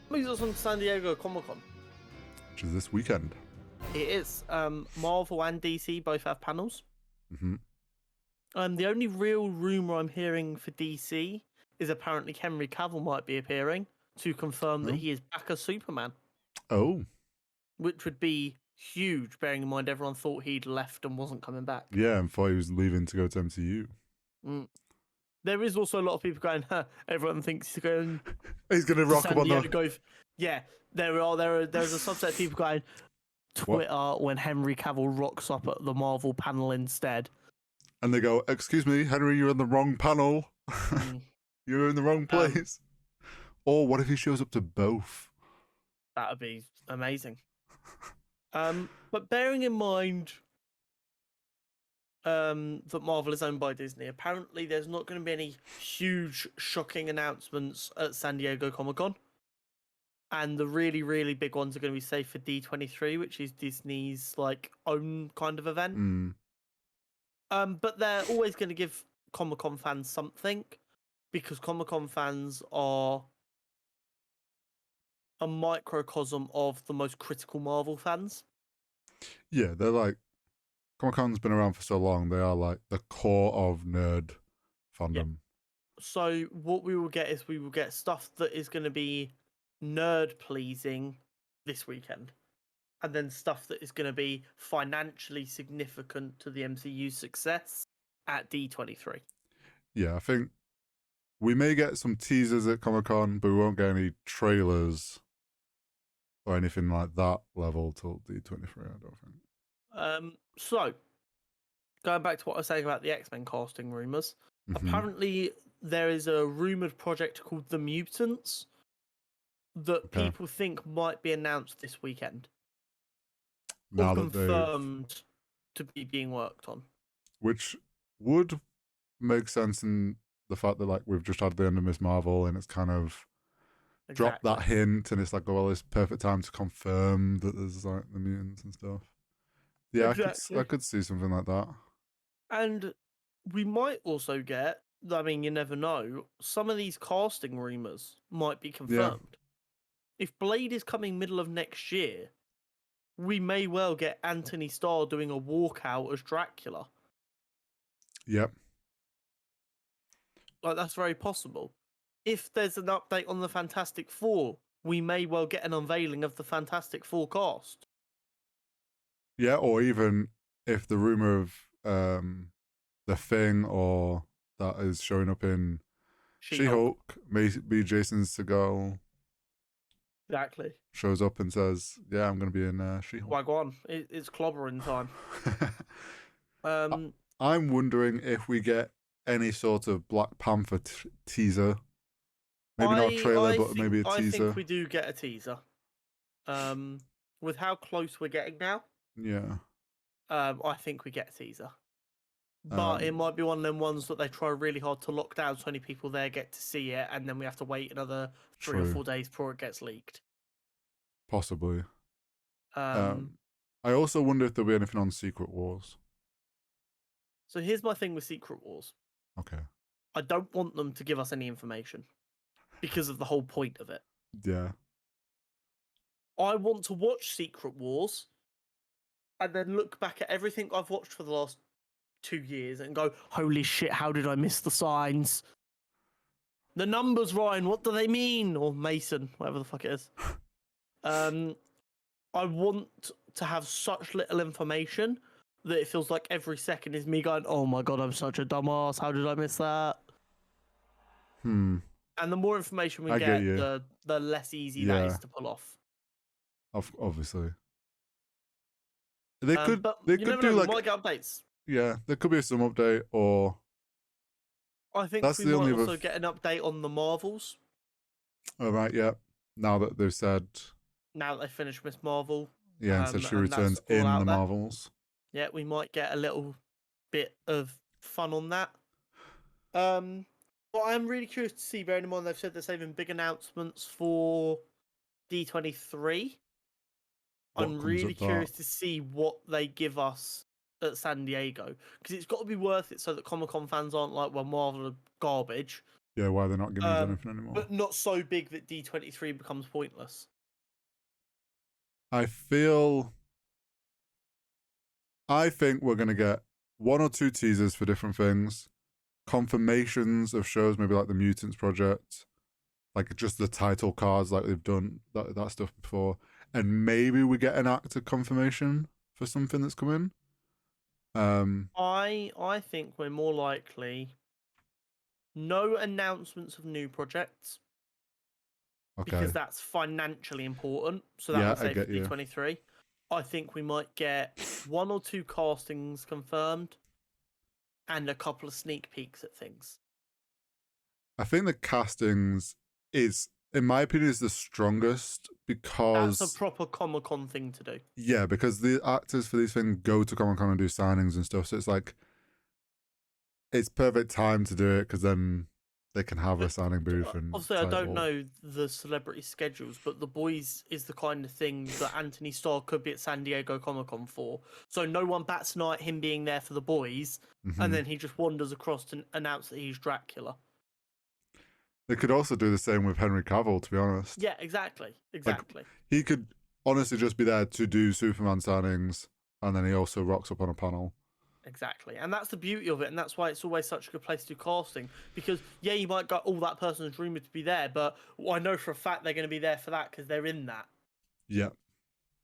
Moves us on to San Diego Comic-Con. Which is this weekend. It is. Marvel and DC both have panels. Mm-hmm. The only real rumor I'm hearing for DC is apparently Henry Cavill might be appearing to confirm that he is back as Superman. Oh. Which would be huge, bearing in mind everyone thought he'd left and wasn't coming back. Yeah, and thought he was leaving to go to MCU. There is also a lot of people going, everyone thinks he's going to rock up on the... Yeah, there's a subset of people going, Twitter when Henry Cavill rocks up at the Marvel panel instead. And they go, excuse me, Henry, you're in the wrong panel. You're in the wrong place. Or what if he shows up to both? That would be amazing. But bearing in mind that Marvel is owned by Disney, apparently there's not going to be any huge, shocking announcements at San Diego Comic-Con. And the really, really big ones are going to be saved for D23, which is Disney's own kind of event. But they're always going to give Comic-Con fans something, because Comic-Con fans are a microcosm of the most critical Marvel fans. Yeah, they're like, Comic-Con's been around for so long, they are like the core of nerd fandom. Yeah. So what we will get is we will get stuff that is going to be nerd-pleasing this weekend. And then stuff that is going to be financially significant to the MCU's success at D23. Yeah, I think we may get some teasers at Comic-Con, but we won't get any trailers or anything like that level till D23, I don't think. So, going back to what I was saying about the X-Men casting rumours, apparently there is a rumoured project called The Mutants that people think might be announced this weekend. Now or confirmed to be being worked on. Which would make sense in the fact that we've just had the end of Miss Marvel and it's kind of dropped that hint, and it's like, oh, well, it's perfect time to confirm that there's the mutants and stuff. Yeah, I could see something like that. And we might also get, I mean, you never know, some of these casting rumours might be confirmed. Yeah. If Blade is coming middle of next year, we may well get Anthony Starr doing a walkout as Dracula. Yep. That's very possible. If there's an update on the Fantastic Four, we may well get an unveiling of the Fantastic Four cast. Yeah, or even if the rumour of The Thing or that is showing up in She-Hulk may be Jason Segel. Exactly. Shows up and says, yeah, I'm going to be in She-Hulk. Wagwan. It's clobbering time. I'm wondering if we get any sort of Black Panther teaser. Maybe not a trailer, but maybe a teaser. I think we do get a teaser. With how close we're getting now. Yeah. I think we get a teaser. But it might be one of them ones that they try really hard to lock down so only people there get to see it, and then we have to wait another 3 or 4 days before it gets leaked. Possibly. I also wonder if there'll be anything on Secret Wars. So here's my thing with Secret Wars. Okay. I don't want them to give us any information because of the whole point of it. Yeah. I want to watch Secret Wars and then look back at everything I've watched for the last 2 years and go, holy shit, how did I miss the signs? The numbers, Ryan, what do they mean? Or Mason, whatever the fuck it is. I want to have such little information that it feels like every second is me going, oh my god, I'm such a dumbass, how did I miss that? And the more information we get, the less easy that is to pull off. Obviously. They could do we might get updates. Yeah, there could be some update, or I think we might also get an update on the Marvels. Oh, right, yeah. Now that they've said... Now that they finished Miss Marvel. Yeah, and said she returns in the Marvels. Yeah, we might get a little bit of fun on that. But I'm really curious to see, bearing in mind they've said they're saving big announcements for D23. I'm really curious to see what they give us at San Diego, because it's got to be worth it so that Comic-Con fans aren't like, well, Marvel are garbage, Yeah, why they're not giving us anything anymore. But not so big that D23 becomes pointless. I think we're going to get 1 or 2 teasers for different things, confirmations of shows, maybe like the Mutants Project, like just the title cards, like they've done that stuff before, and maybe we get an actor confirmation for something that's coming. I think we're more likely no announcements of new projects. Okay. Because that's financially important. So that Yeah, would say I get for you. D23. I think we might get 1 or 2 castings confirmed and a couple of sneak peeks at things. I think the castings is, in my opinion, is the strongest because That's a proper Comic-Con thing to do. Yeah, because the actors for these things go to Comic-Con and do signings and stuff. So it's like, it's perfect time to do it because then they can have a signing booth and obviously, I don't know the celebrity schedules, but The Boys is the kind of thing that Anthony Starr could be at San Diego Comic-Con for. So no one bats an eye at him being there for The Boys, and then he just wanders across to announce that he's Dracula. They could also do the same with Henry Cavill, to be honest. Yeah, exactly. Like, he could honestly just be there to do Superman signings, and then he also rocks up on a panel. Exactly. And that's the beauty of it, and that's why it's always such a good place to do casting. Because, yeah, you might go, oh, that person's rumoured to be there, but I know for a fact they're going to be there for that because they're in that. Yeah.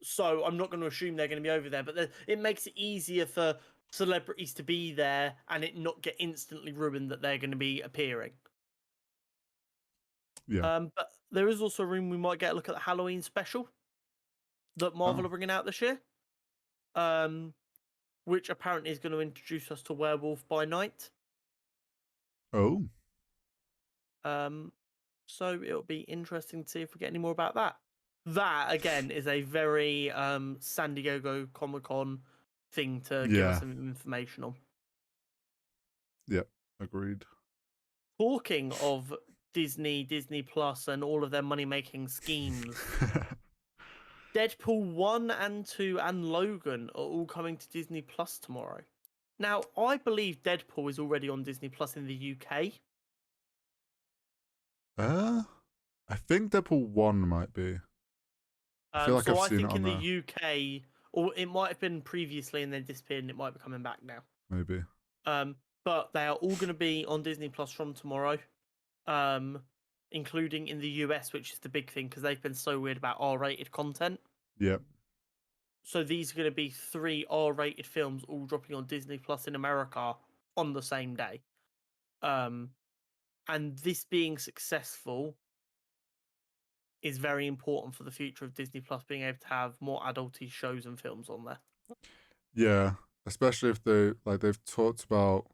So I'm not going to assume they're going to be over there, but it makes it easier for celebrities to be there and it not get instantly ruined that they're going to be appearing. Yeah. But there is also a room we might get a look at the Halloween special that Marvel are bringing out this year. Which apparently is going to introduce us to Werewolf by Night. Oh. So it'll be interesting to see if we get any more about that. That, again, is a very San Diego Comic-Con thing to give us some information on. Yep, agreed. Talking of Disney Plus, and all of their money-making schemes, Deadpool 1 and 2 and Logan are all coming to Disney Plus tomorrow. Now, I believe Deadpool is already on Disney Plus in the UK. I think Deadpool 1 might be. I feel like I've seen it on in there. the UK, or it might have been previously and then disappeared, and it might be coming back now. Maybe. But they are all going to be on Disney Plus from tomorrow, including in the US, which is the big thing because they've been so weird about R-rated content. Yep. So these are going to be 3 R-rated films all dropping on Disney Plus in America on the same day. And this being successful is very important for the future of Disney Plus being able to have more adulty shows and films on there. Yeah, especially if they've talked about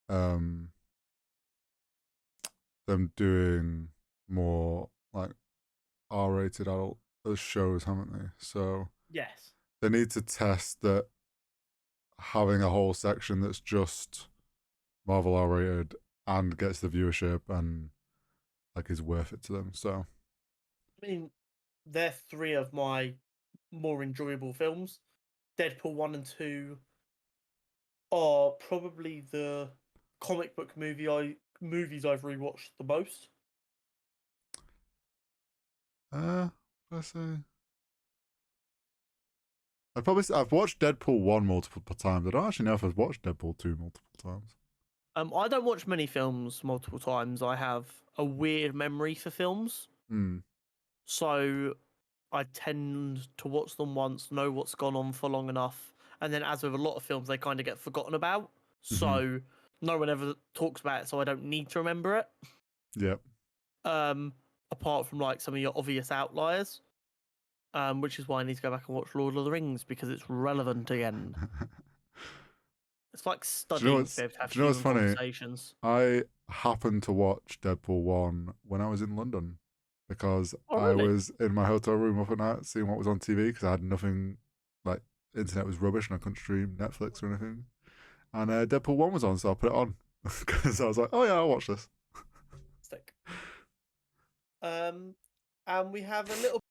them doing more like R-rated adult shows, haven't they? So yes, they need to test that having a whole section that's just Marvel R-rated and gets the viewership and like is worth it to them. So I mean, they're 3 of my more enjoyable films. Deadpool 1 and 2 are probably the comic book movies I've rewatched the most. Let's say I've watched Deadpool 1 multiple times. I don't actually know if I've watched Deadpool 2 multiple times. I don't watch many films multiple times. I have a weird memory for films. So I tend to watch them once, know what's gone on for long enough, and then as with a lot of films, they kind of get forgotten about. So no one ever talks about it, so I don't need to remember it. Yep. Apart from like some of your obvious outliers. Which is why I need to go back and watch Lord of the Rings because it's relevant again. It's like studying to be able to have human conversations. I happened to watch Deadpool 1 when I was in London because I was in my hotel room up at night seeing what was on TV because I had nothing, like, internet was rubbish and I couldn't stream Netflix or anything. And Deadpool 1 was on, so I put it on because I was like, oh yeah, I'll watch this. Stick. And we have a little